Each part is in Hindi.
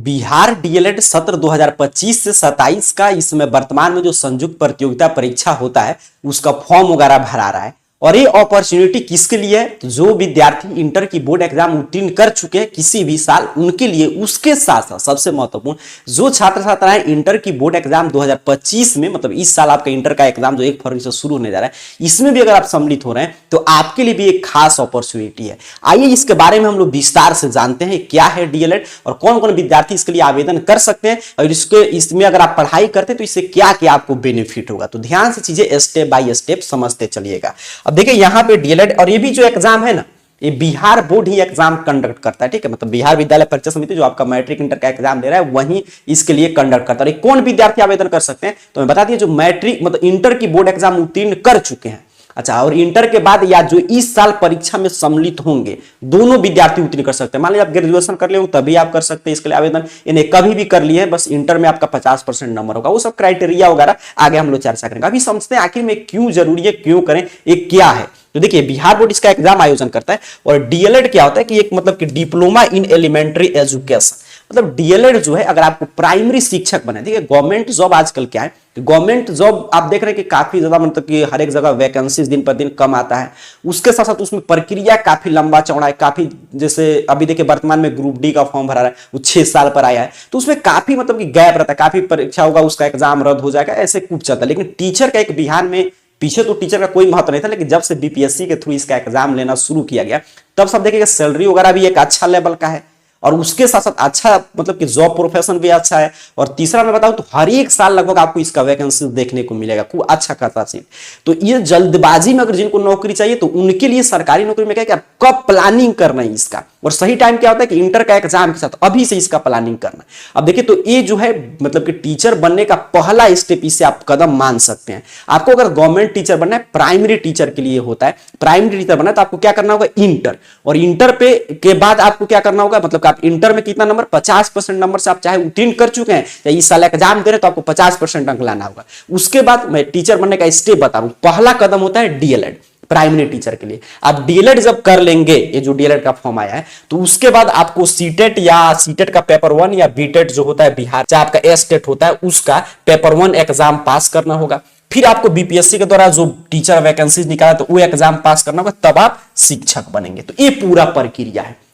बिहार डीएलएड सत्र 2025 से 27 का इसमें वर्तमान में जो संयुक्त प्रतियोगिता परीक्षा होता है उसका फॉर्म वगैरह भरा रहा है। और ये अपॉर्चुनिटी किसके लिए है? तो जो विद्यार्थी इंटर की बोर्ड एग्जाम उत्तीर्ण कर चुके हैं किसी भी साल उनके लिए। उसके साथ साथ सबसे महत्वपूर्ण जो छात्र छात्राएं इंटर की बोर्ड एग्जाम 2025 में मतलब इस साल आपका इंटर का एग्जाम जो 1 फरवरी से शुरू होने जा रहा है इसमें भी अगर आप सम्मिलित हो रहे हैं तो आपके लिए भी एक खास अपॉर्चुनिटी है। आइए इसके बारे में हम लोग विस्तार से जानते हैं क्या है डीएलएड और कौन कौन विद्यार्थी इसके लिए आवेदन कर सकते हैं और इसमें अगर आप पढ़ाई करते हैं तो इससे क्या क्या आपको बेनिफिट होगा। तो ध्यान से चीजें स्टेप बाय स्टेप समझते चलिएगा। अब देखिए यहाँ पे डीएलएड और ये भी जो एग्जाम है ना ये बिहार बोर्ड ही एग्जाम कंडक्ट करता है, ठीक है। मतलब बिहार विद्यालय परीक्षा समिति जो आपका मैट्रिक इंटर का एग्जाम दे रहा है वही इसके लिए कंडक्ट करता है। कौन विद्यार्थी आवेदन कर सकते हैं तो मैं बता दिया जो मैट्रिक मतलब इंटर की बोर्ड एग्जाम उत्तीर्ण कर चुके हैं, अच्छा, और इंटर के बाद या जो इस साल परीक्षा में सम्मिलित होंगे दोनों विद्यार्थी उत्तीर्ण कर सकते हैं। मान लीजिए आप ग्रेजुएशन कर ले तभी आप कर सकते हैं इसके लिए आवेदन, इन्हें कभी भी कर लिए बस इंटर में आपका 50% नंबर होगा। वो सब क्राइटेरिया वगैरह आगे हम लोग चर्चा करेंगे। अभी समझते हैं आखिर में क्यों जरूरी है, क्यों करें, एक क्या है। तो देखिए बिहार बोर्ड इसका एग्जाम आयोजन करता है और डीएलएड क्या होता है कि एक मतलब कि डिप्लोमा इन एलिमेंट्री एजुकेशन, मतलब डीएलएड जो है अगर आपको प्राइमरी शिक्षक बने, ठीक है। गवर्नमेंट जॉब आजकल क्या है, गवर्नमेंट जॉब आप देख रहे हैं कि काफी ज्यादा मतलब कि हर एक जगह वैकेंसीज दिन पर दिन कम आता है। उसके साथ साथ उसमें प्रक्रिया काफी लंबा चौड़ा है, काफी जैसे अभी देखिए वर्तमान में ग्रुप डी का फॉर्म भरा रहा है वो 6 साल पर आया है, तो उसमें काफी मतलब कि गैप रहता है, काफी परीक्षा होगा उसका एग्जाम रद्द हो जाएगा, ऐसे कुछ चलता है। लेकिन टीचर का एक बिहार में पीछे तो टीचर का कोई महत्व नहीं था, लेकिन जब से बीपीएससी के थ्रू इसका एग्जाम लेना शुरू किया गया तब सब देखिएगा सैलरी वगैरह भी एक अच्छा लेवल का है और उसके साथ साथ अच्छा मतलब कि जॉब प्रोफेशन भी अच्छा है। और तीसरा मैं बताऊं तो हर एक साल लगभग आपको इसका वैकेंसी देखने को मिलेगा, खूब अच्छा खासा सीट। तो ये जल्दबाजी में अगर जिनको नौकरी चाहिए तो उनके लिए सरकारी नौकरी में क्या क्या कब प्लानिंग करना है इसका, और सही टाइम क्या होता है कि इंटर का एग्जाम के साथ अभी से इसका प्लानिंग करना है। अब देखिए तो ये जो है मतलब कि टीचर बनने का पहला स्टेप इसे आप कदम मान सकते हैं। आपको अगर गवर्नमेंट टीचर बनना है, प्राइमरी टीचर के लिए होता है, प्राइमरी टीचर बनना है तो आपको क्या करना होगा इंटर, और इंटर पे के बाद आपको क्या करना होगा मतलब आप इंटर में कितना नंबर 50% नंबर से आप चाहे उत्तीर्ण कर चुके हैं या इस साल एग्जाम दे रहे तो आपको 50% अंक लाना होगा। उसके बाद मैं टीचर बनने का स्टेप बता रहा हूं, पहला कदम होता है डीएलएड प्राइमरी टीचर के लिए। आप डीएलएड जब कर लेंगे, ये जो डीएलएड का फॉर्म आया है, तो उसके बाद आपको सीटेट या सीटेट का पेपर 1 या बीटेट जो होता है बिहार चाहे आपका एस्टेट होता है उसका पेपर 1 एग्जाम पास करना होगा। फिर आपको बीपीएससी के द्वारा जो टीचर वैकेंसीज निकाला तो वो एग्जाम पास करना होगा, तब आप शिक्षक बनेंगे। तो ये पूरा प्रक्रिया है।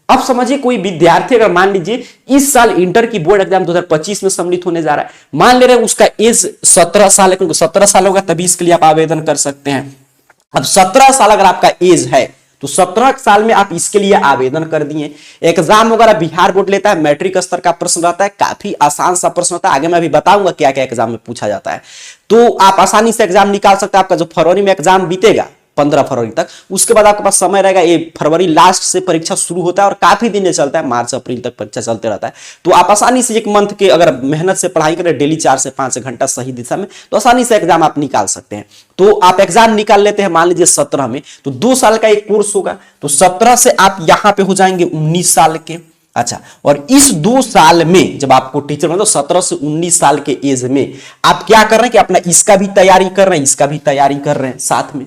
अब समझिए कोई विद्यार्थी अगर मान लीजिए इस साल इंटर की बोर्ड एग्जाम 2025 में सम्मिलित होने जा रहा है, मान ले रहे हैं उसका एज 17 साल है, क्योंकि 17 साल होगा तभी इसके लिए आप आवेदन कर सकते हैं। अब 17 साल अगर आपका एज है तो 17 साल में आप इसके लिए आवेदन कर दिए। एग्जाम वगैरह बिहार बोर्ड लेता है, मैट्रिक स्तर का प्रश्न रहता है, काफी आसान सा प्रश्न होता है। आगे मैं अभी बताऊंगा क्या क्या एग्जाम में पूछा जाता है, तो आप आसानी से एग्जाम निकाल सकते हैं। आपका जो फरवरी में एग्जाम बीतेगा 15 फरवरी तक, उसके बाद आपके पास समय रहेगा, ये फरवरी लास्ट से परीक्षा शुरू होता है और काफी दिन चलता है, मार्च अप्रैल तक परीक्षा चलते रहता है। तो आप आसानी से 1 मंथ के अगर मेहनत से पढ़ाई करें डेली 4 से 5 घंटा सही दिशा में तो आसानी से एग्जाम आप निकाल सकते हैं। तो आप एग्जाम निकाल लेते हैं मान लीजिए 17 में, तो 2 साल का एक कोर्स होगा, तो 17 से आप यहां पे हो जाएंगे 19 साल के। अच्छा, और इस 2 साल में जब आपको टीचर मतलब 17 से 19 साल के एज में आप क्या कर रहे हैं कि अपना इसका भी तैयारी कर रहे हैं, इसका भी तैयारी कर रहे हैं साथ में।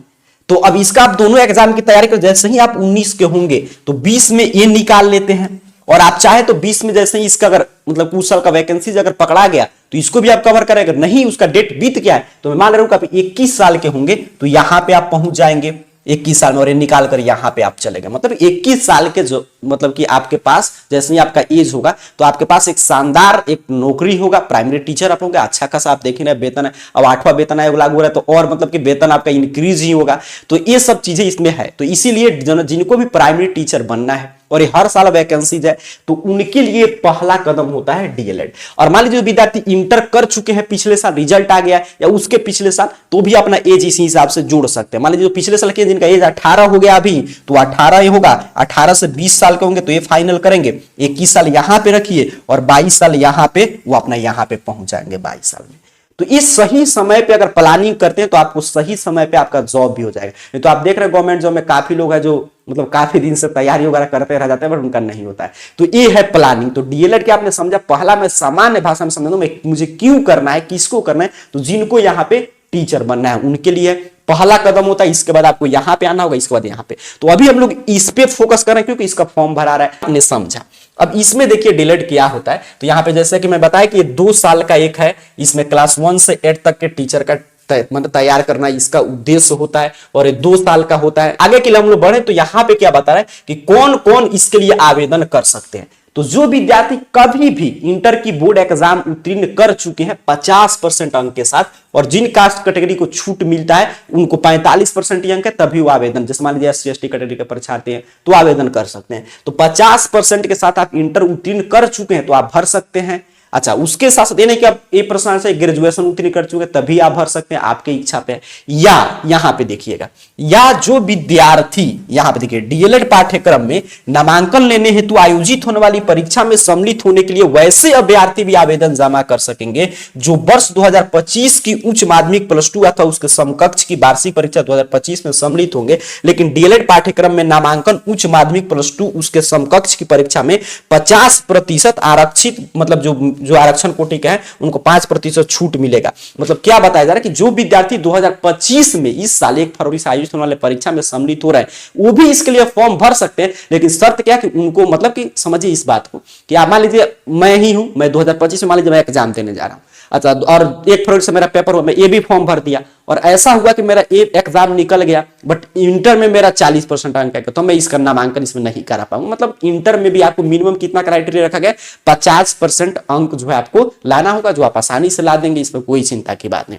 तो अब इसका आप दोनों एग्जाम की तैयारी कर, जैसे ही आप 19 के होंगे तो 20 में ये निकाल लेते हैं, और आप चाहे तो 20 में जैसे ही इसका अगर मतलब कुछ साल का वैकेंसी अगर पकड़ा गया तो इसको भी आप कवर करेंगे। नहीं उसका डेट बीत गया है तो मैं मान रहा हूं कि आप 21 साल के होंगे तो यहां पे आप पहुंच जाएंगे 21 साल में, और ये निकाल कर यहां पे आप चलेंगे। मतलब 21 साल के जो मतलब कि आपके पास जैसे ही आपका एज होगा तो आपके पास एक शानदार एक नौकरी होगा, प्राइमरी टीचर आप होंगे, अच्छा खासा आप देखें ना वेतन है। अब 8वां वेतन आयोग लागू हो रहा है तो और मतलब कि वेतन आपका इंक्रीज ही होगा। तो ये सब चीजें इसमें है। तो इसीलिए जिनको भी प्राइमरी टीचर बनना है और ये हर साल वैकेंसीज है तो उनके लिए पहला कदम होता है डीएलएड। और मान लीजिए विद्यार्थी इंटर कर चुके हैं, पिछले साल रिजल्ट आ गया या उसके पिछले साल, तो भी अपना एज इसी हिसाब से जोड़ सकते हैं। मान लीजिए पिछले साल के जिनका एज 18 हो गया अभी तो 18 ही होगा, 18 से 20 साल के होंगे तो ये फाइनल करेंगे, 21 साल यहां पे रखिए और 22 साल यहां पे वो अपना यहां पे पहुंच जाएंगे 22 साल में। तो इस सही समय पे अगर प्लानिंग करते हैं तो आपको सही समय पे आपका जॉब भी हो जाएगा। नहीं तो आप देख रहे हैं गवर्नमेंट जॉब में काफी लोग हैं जो मतलब काफी दिन से तैयारी वगैरह करते रह जाते हैं बट उनका नहीं होता है। तो ये है प्लानिंग। तो डीएलएड के आपने समझा, पहला मैं सामान्य भाषा में समझा दूं मुझे क्यों करना है, किसको करना है, तो जिनको यहाँ पे टीचर बनना है उनके लिए, पहला कदम होता है, इसके बाद आपको यहां पे आना होगा, इसके बाद यहां पे। तो अभी हम लोग इस पे फोकस कर रहे हैं क्योंकि इसका फॉर्म भरा रहा है, आपने समझा। अब इसमें देखिए डीएलएड क्या होता है, तो यहाँ पे जैसे कि मैं बताया कि ये 2 साल का एक है, इसमें क्लास 1 से 8 तक के टीचर का मतलब तैयार करना इसका उद्देश्य होता है, और ये 2 साल का होता है। आगे के लिए हम लोग बढ़े तो यहाँ पे क्या बता रहा है कि कौन कौन इसके लिए आवेदन कर सकते हैं। तो जो विद्यार्थी कभी भी इंटर की बोर्ड एग्जाम उत्तीर्ण कर चुके हैं 50% अंक के साथ, और जिन कास्ट कैटेगरी को छूट मिलता है उनको 45% अंक है, तभी वो आवेदन, जैसे मान लीजिए SC ST कैटेगरी के परीक्षार्थी हैं तो आवेदन कर सकते हैं। तो 50% के साथ आप इंटर उत्तीर्ण कर चुके हैं तो आप भर सकते हैं। अच्छा, उसके साथ साथ ये नहीं कि आप ए प्रश्न से ग्रेजुएशन उत्तीर्ण कर चुके तभी आप भर सकते हैं, आपके इच्छा पे। या यहां पे देखिएगा, या जो विद्यार्थी यहां पे देखिए डीएलएड पाठ्यक्रम में नामांकन लेने हेतु आयोजित होने वाली परीक्षा में सम्मिलित होने के लिए वैसे अभ्यर्थी भी आवेदन जमा कर सकेंगे जो वर्ष 2025 की उच्च माध्यमिक +2 अथवा उसके समकक्ष की वार्षिक परीक्षा 2025 में सम्मिलित होंगे, लेकिन डीएलएड पाठ्यक्रम में नामांकन उच्च माध्यमिक +2 उसके समकक्ष की परीक्षा में 50% आरक्षित, मतलब जो आरक्षण कोटि के हैं उनको 5% छूट मिलेगा। मतलब क्या बताया जा रहा है कि जो विद्यार्थी 2025 में इस साल 1 फरवरी से आयोजित होने वाले परीक्षा में सम्मिलित हो रहे हैं वो भी इसके लिए फॉर्म भर सकते हैं, लेकिन शर्त क्या कि उनको, मतलब कि समझिए इस बात को कि आप मान लीजिए मैं ही हूं, मैं 2025 में मान लीजिए मैं एग्जाम देने जा रहा हूं, अच्छा, और 1 फरवरी से मेरा पेपर हुआ, मैं ये भी फॉर्म भर दिया, और ऐसा हुआ कि मेरा एग्जाम निकल गया बट इंटर में मेरा 40% अंक है, तो मैं इसका नामांकन इसमें नहीं करा पाऊंगा। मतलब इंटर में भी आपको मिनिमम कितना क्राइटेरिया रखा गया, 50% अंक जो है आपको लाना होगा, जो आप आसानी से ला देंगे, इसमें कोई चिंता की बात नहीं।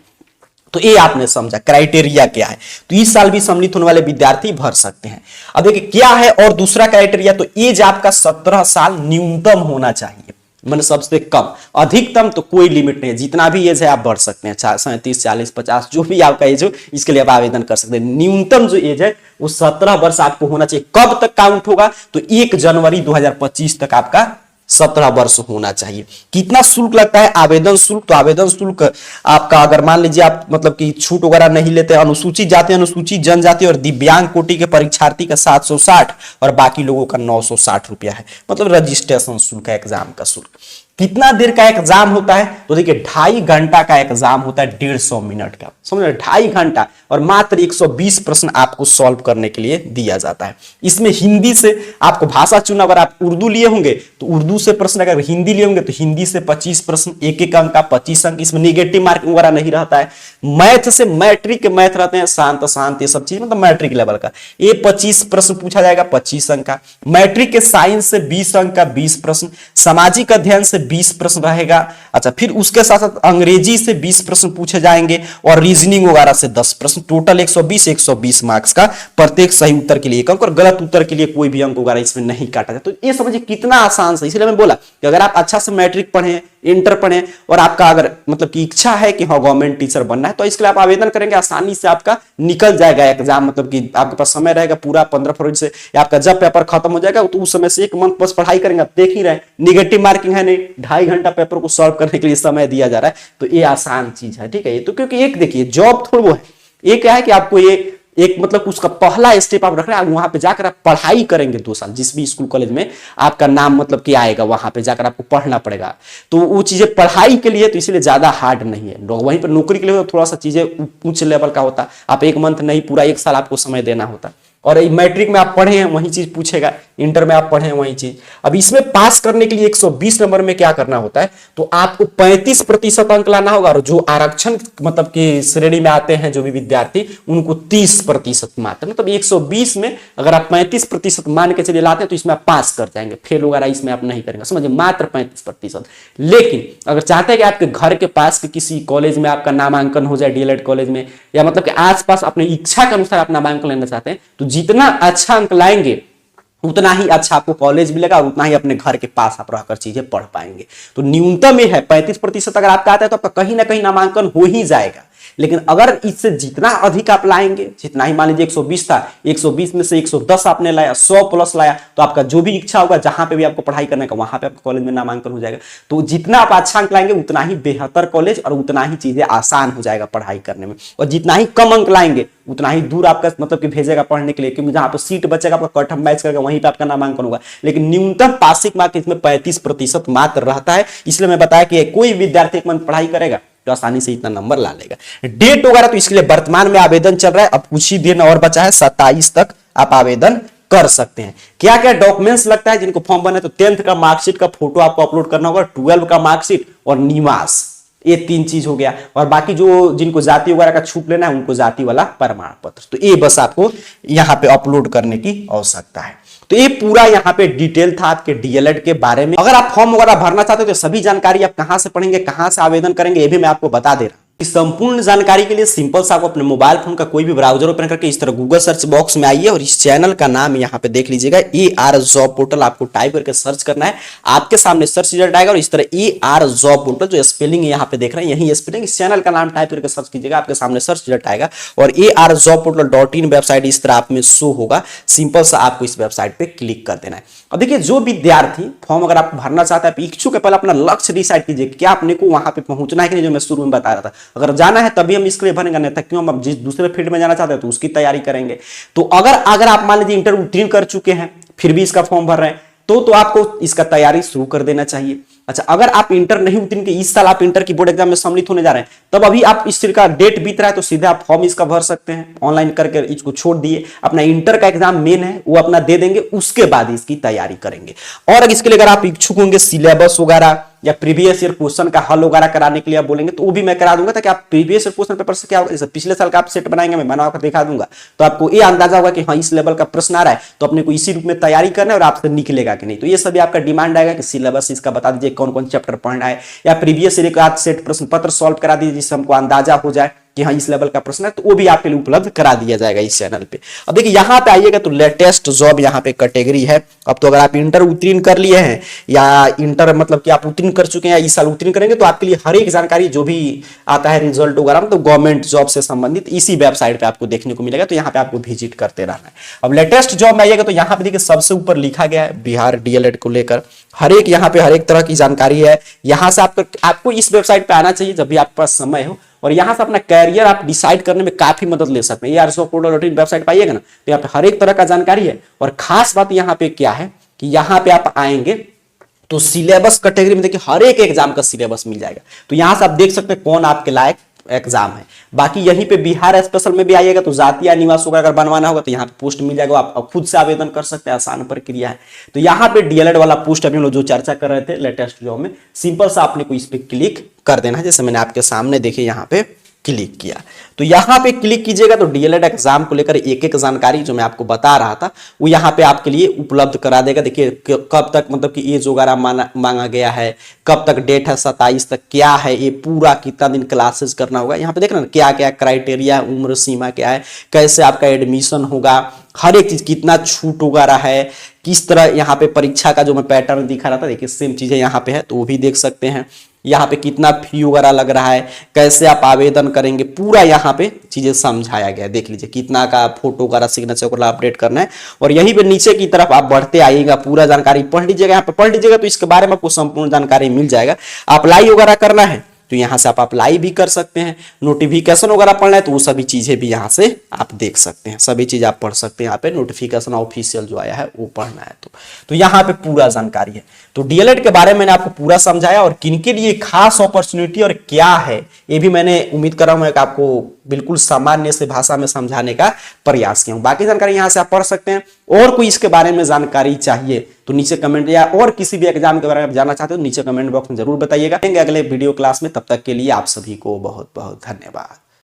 तो ये आपने समझा क्राइटेरिया क्या है। तो इस साल भी सम्मिलित होने वाले विद्यार्थी भर सकते हैं। अब देखिए क्या है और दूसरा क्राइटेरिया, तो एज आपका 17 साल न्यूनतम होना चाहिए, मतलब सबसे कम। अधिकतम तो कोई लिमिट नहीं है, जितना भी एज है आप बढ़ सकते हैं, 37, 40, 50 जो भी आपका एज हो इसके लिए आप आवेदन कर सकते हैं। न्यूनतम जो एज है वो 17 वर्ष आपको होना चाहिए। कब तक काउंट होगा, तो 1 जनवरी 2025 तक आपका 17 वर्ष होना चाहिए। कितना शुल्क लगता है, आवेदन शुल्क, तो आवेदन शुल्क आपका, अगर मान लीजिए आप मतलब कि छूट वगैरह नहीं लेते, अनुसूचित जाति, अनुसूचित जनजाति और दिव्यांग कोटि के परीक्षार्थी का 760 और बाकी लोगों का 960 रुपया है, मतलब रजिस्ट्रेशन शुल्क है, एग्जाम का शुल्क। कितना देर का एग्जाम होता है, तो देखिए 2.5 घंटा का एग्जाम होता है, 150 मिनट का, समझ रहे, 2.5 घंटा, और मात्र 120 प्रश्न आपको सॉल्व करने के लिए दिया जाता है। इसमें हिंदी से आपको भाषा चुना, अगर आप उर्दू लिए होंगे तो उर्दू से प्रश्न, अगर हिंदी लिए होंगे तो हिंदी से 25 प्रश्न, एक अंक का 25 अंक, इसमें निगेटिव मार्किंग वगैरह नहीं रहता है। मैथ से मैट्रिक के मैथ रहते हैं, शांत ये सब चीज, मतलब मैट्रिक लेवल का, ये 25 प्रश्न पूछा जाएगा, 25 अंक का। मैट्रिक के साइंस से 20 अंक का 20 प्रश्न, सामाजिक अध्ययन से 20 प्रश्न रहेगा। अच्छा, फिर उसके साथ साथ अंग्रेजी से 20 प्रश्न पूछे जाएंगे, और रीजनिंग वगैरह से 10 प्रश्न, टोटल 120 मार्क्स का। प्रत्येक सही उत्तर के लिए 1 अंक, और गलत उत्तर के लिए कोई भी अंक वगैरह इसमें नहीं काटा जाता। तो ये समझिए कितना आसान है। इसलिए मैं बोला कि अगर आप अच्छा से मैट्रिक पढ़े, इंटर पढ़े, और आपका अगर मतलब की इच्छा है कि हाँ गवर्नमेंट टीचर बनना है, तो इसके लिए आप आवेदन करेंगे, आसानी से आपका निकल जाएगा एग्जाम। मतलब कि आपके पास समय रहेगा पूरा 15 फरवरी से, आपका जब पेपर खत्म हो जाएगा तो उस समय से 1 मंथ बस पढ़ाई करेंगे। आप देख ही रहे, निगेटिव मार्किंग है नहीं, 2.5 घंटा पेपर को सॉल्व करने के लिए समय दिया जा रहा है। तो ये आसान चीज है, ठीक है। ये तो क्योंकि एक देखिए जॉब थोड़ा वो है, ये क्या है कि आपको ये एक मतलब उसका पहला स्टेप आप रख रहे हैं, वहां पे जाकर आप पढ़ाई करेंगे 2 साल, जिस भी स्कूल कॉलेज में आपका नाम मतलब कि आएगा, वहां पे जाकर आपको पढ़ना पड़ेगा। तो वो चीजें पढ़ाई के लिए तो इसलिए ज्यादा हार्ड नहीं है। वहीं पर नौकरी के लिए तो थोड़ा सा चीजें उच्च लेवल का होता, आप 1 मंथ नहीं पूरा 1 साल आपको समय देना होता। और मैट्रिक में आप पढ़े हैं वही चीज पूछेगा, इंटर में आप पढ़े हैं वही चीज। अब इसमें पास करने के लिए 120 नंबर में क्या करना होता है, तो आपको 35% अंक लाना होगा, और जो आरक्षण मतलब कि श्रेणी में आते हैं जो भी विद्यार्थी, उनको 30% मात्र, मतलब 120 में अगर आप 35% मान के चलिए लाते हैं तो इसमें आप पास कर जाएंगे, फेल वगैरह इसमें आप नहीं करेंगे, समझिए, मात्र 35%। लेकिन अगर चाहते हैं कि आपके घर के पास के किसी कॉलेज में आपका नामांकन हो जाए, डीएलएड कॉलेज में, या मतलब कि आसपास अपनी इच्छा के अनुसार आप नामांकन लेना चाहते हैं, तो जितना अच्छा अंक लाएंगे उतना ही अच्छा आपको कॉलेज मिलेगा, और उतना ही अपने घर के पास आप रहकर चीजें पढ़ पाएंगे। तो न्यूनतम ये है 35% अगर आपका आता है तो आपका कहीं ना कहीं नामांकन हो ही जाएगा। लेकिन अगर इससे जितना अधिक आप लाएंगे, जितना ही मान लीजिए 120 था, 120 में से 110 आपने लाया, 100 प्लस लाया, तो आपका जो भी इच्छा होगा, जहां पे भी आपको पढ़ाई करने का, वहां पे आपको कॉलेज में नामांकन हो जाएगा। तो जितना आप अच्छा अंक लाएंगे उतना ही बेहतर कॉलेज, और उतना ही चीजें आसान हो जाएगा पढ़ाई करने में। और जितना ही कम अंक लाएंगे उतना ही दूर आपका मतलब कि भेजेगा पढ़ने के लिए, क्योंकि जहां पर सीट बचेगा आपका कट ऑफ मैच करेगा, वहीं पे आपका नामांकन होगा। लेकिन न्यूनतम पासिंग मार्क इसमें 35% मात्र रहता है। इसलिए मैं बताया कि कोई विद्यार्थी 1 मंथ पढ़ाई करेगा तो आसानी से इतना नंबर ला लेगा। डेट वगैरह तो इसके लिए वर्तमान में आवेदन चल रहा है, अब कुछ ही दिन और बचा है, 27 तक आप आवेदन कर सकते हैं। क्या क्या डॉक्यूमेंट्स लगता है जिनको फॉर्म भरना है, तो 10th का मार्कशीट का फोटो आपको अपलोड करना होगा, 12 का मार्कशीट और निवास, ये 3 चीज हो गया। और बाकी जो जिनको जाति वगैरह का छूट लेना है उनको जाति वाला प्रमाण पत्र, तो ये बस आपको यहाँ पे अपलोड करने की आवश्यकता है। तो ये पूरा यहाँ पे डिटेल था आपके डीएलएड के बारे में। अगर आप फॉर्म वगैरह भरना चाहते हो तो सभी जानकारी आप कहां से पढ़ेंगे, कहां से आवेदन करेंगे, ये भी मैं आपको बता दे रहा हूं। इस संपूर्ण जानकारी के लिए सिंपल सा आपको अपने मोबाइल फोन का कोई भी ब्राउजर ओपन करके इस तरह गूगल सर्च बॉक्स में आइए और इस चैनल का नाम यहाँ पे देख लीजिएगा, AR जॉब पोर्टल, आपको टाइप करके सर्च करना है। आपके सामने सर्च रिजल्ट आएगा और इस तरह AR जॉब पोर्टल जो स्पेलिंग यहाँ पे देख रहे हैं यही स्पेलिंग, इस चैनल का नाम टाइप करके सर्च कीजिएगा, आपके सामने सर्च रिजल्ट आएगा और ARjobportal.in वेबसाइट इस तरह आप में शो होगा। सिंपल सा आपको इस वेबसाइट पे क्लिक कर देना है। अब देखिए जो विद्यार्थी फॉर्म अगर आप भरना चाहते हैं, इच्छुक है, पहले अपना लक्ष्य डिसाइड कीजिए क्या आपने को वहां पे पहुंचना है कि नहीं, जो मैं शुरू में बता रहा था। अगर जाना है तभी हम इसके लिए भरेंगे, नहीं तो क्यों, हम जिस दूसरे फील्ड में जाना चाहते हैं तो उसकी तैयारी करेंगे। तो अगर आप मान लीजिए इंटर उत्तीर्ण कर चुके हैं फिर भी इसका फॉर्म भर रहे हैं तो आपको इसका तैयारी शुरू कर देना चाहिए। अच्छा, अगर आप इंटर नहीं उत्तीर्ण के, इस साल आप इंटर की बोर्ड एग्जाम में सम्मिलित होने जा रहे हैं, तब अभी आप इस का डेट बीत रहा है तो सीधे आप फॉर्म इसका भर सकते हैं, ऑनलाइन करके इसको छोड़ दिए। अपना इंटर का एग्जाम मेन है वो अपना दे देंगे, उसके बाद इसकी तैयारी करेंगे। और इसके लिए अगर आप इच्छुक होंगे सिलेबस वगैरह या प्रीवियस ईयर क्वेश्चन का हल वगैरह कराने के लिए आप बोलेंगे तो वो भी मैं करा दूंगा, ताकि आप प्रीवियस ईयर क्वेश्चन पेपर से क्या होगा, जैसे पिछले साल का आप सेट बनाएंगे, मैं बना कर दिखा दूंगा, तो आपको ये अंदाजा होगा कि हाँ इस लेवल का प्रश्न आ रहा है तो अपने को इसी रूप में तैयारी करना है और आपसे निकलेगा कि नहीं। तो ये सभी आपका डिमांड आएगा कि सिलेबस इसका बता दीजिए कौन कौन चैप्टर पढ़ना है, या प्रीवियस ईयर का सेट प्रश्न पत्र सॉल्व करा दीजिए जिससे हमको अंदाजा हो जाए कि हाँ इस लेवल का प्रश्न है, तो वो भी आपके लिए उपलब्ध करा दिया जाएगा इस चैनल पे। अब देखिए यहाँ पे आइएगा तो लेटेस्ट जॉब यहाँ पे कैटेगरी है। अब तो अगर आप इंटर उत्तीर्ण कर लिए हैं या इंटर मतलब कि आप उत्तीर्ण कर चुके हैं या इस साल उत्तीर्ण करेंगे तो आपके लिए हर एक जानकारी जो भी आता है रिजल्ट वगैरह तो गवर्नमेंट जॉब से संबंधित इसी वेबसाइट पे आपको देखने को मिलेगा, तो यहाँ पे आपको विजिट करते रहना है। अब लेटेस्ट जॉब में आइएगा तो यहाँ पे देखिए सबसे ऊपर लिखा गया है बिहार डीएलएड को लेकर हर एक यहाँ पे हर एक तरह की जानकारी है। यहाँ से आपको इस वेबसाइट पे आना चाहिए जब भी आपके पास समय हो, और यहाँ से अपना कैरियर आप डिसाइड करने में काफी मदद ले सकते हैं। ARjobportal.in वेबसाइट पाइएगा ना तो यहाँ पे हर एक तरह का जानकारी है। और खास बात यहाँ पे क्या है कि यहाँ पे आप आएंगे तो सिलेबस कैटेगरी में देखिए हर एक एग्जाम का सिलेबस मिल जाएगा, तो यहाँ से आप देख सकते हैं कौन आपके लायक एग्जाम है। बाकी यहीं पे बिहार स्पेशल में भी आइएगा तो जाति या निवास वगैरह अगर बनवाना होगा तो यहाँ पे पोस्ट मिल जाएगा, आप खुद से आवेदन कर सकते हैं, आसान प्रक्रिया है। तो यहाँ पे डीएलएड वाला पोस्ट अभी हम लोग जो चर्चा कर रहे थे लेटेस्ट जॉब में, सिंपल सा आपने को इस पे क्लिक कर देना है। जैसे मैंने आपके सामने देखिए यहाँ पे क्लिक किया तो यहाँ पे क्लिक कीजिएगा तो डीएलएड एग्जाम को लेकर एक एक जानकारी जो मैं आपको बता रहा था वो यहाँ पे आपके लिए उपलब्ध करा देगा। देखिए कब तक मतलब कि एज वगैरह मांगा गया है, कब तक डेट है 27 तक, क्या है ये पूरा, कितना दिन क्लासेस करना होगा, यहाँ पे देख रहे हैं क्या क्या क्राइटेरिया, उम्र सीमा क्या है, कैसे आपका एडमिशन होगा, हर एक चीज, कितना छूट वगैरह है, किस तरह यहाँ पे परीक्षा का जो मैं पैटर्न दिखा रहा था देखिए सेम चीजें यहाँ पे है तो वो भी देख सकते हैं। यहाँ पे कितना फी वगैरह लग रहा है, कैसे आप आवेदन करेंगे, पूरा यहाँ पे चीजें समझाया गया। देख लीजिए कितना का फोटो वगैरह सिग्नेचर वगैरह अपडेट करना है। और यहीं पे नीचे की तरफ आप बढ़ते आइएगा, पूरा जानकारी पढ़ लीजिएगा, यहाँ पे पढ़ लीजिएगा तो इसके बारे में आपको संपूर्ण जानकारी मिल जाएगा। अप्लाई वगैरह करना है तो यहाँ से आप अप्लाई भी कर सकते हैं, नोटिफिकेशन वगैरह पढ़ना है तो वो सभी चीजें भी यहाँ से आप देख सकते हैं, सभी चीज आप पढ़ सकते हैं। यहाँ पे नोटिफिकेशन ऑफिशियल जो आया है वो पढ़ना है तो यहाँ पे पूरा जानकारी है। तो डीएलएड के बारे में मैंने आपको पूरा समझाया और किनके लिए खास अपॉर्चुनिटी और क्या है ये भी मैंने उम्मीद कर रहा हूं कि आपको बिल्कुल सामान्य से भाषा में समझाने का प्रयास किया हूं। बाकी जानकारी यहाँ से आप पढ़ सकते हैं। और कोई इसके बारे में जानकारी चाहिए तो नीचे कमेंट, या और किसी भी एग्जाम के बारे में जानना चाहते हो तो नीचे कमेंट बॉक्स में जरूर बताइएगा। अगले वीडियो क्लास में, तब तक के लिए आप सभी को बहुत बहुत धन्यवाद।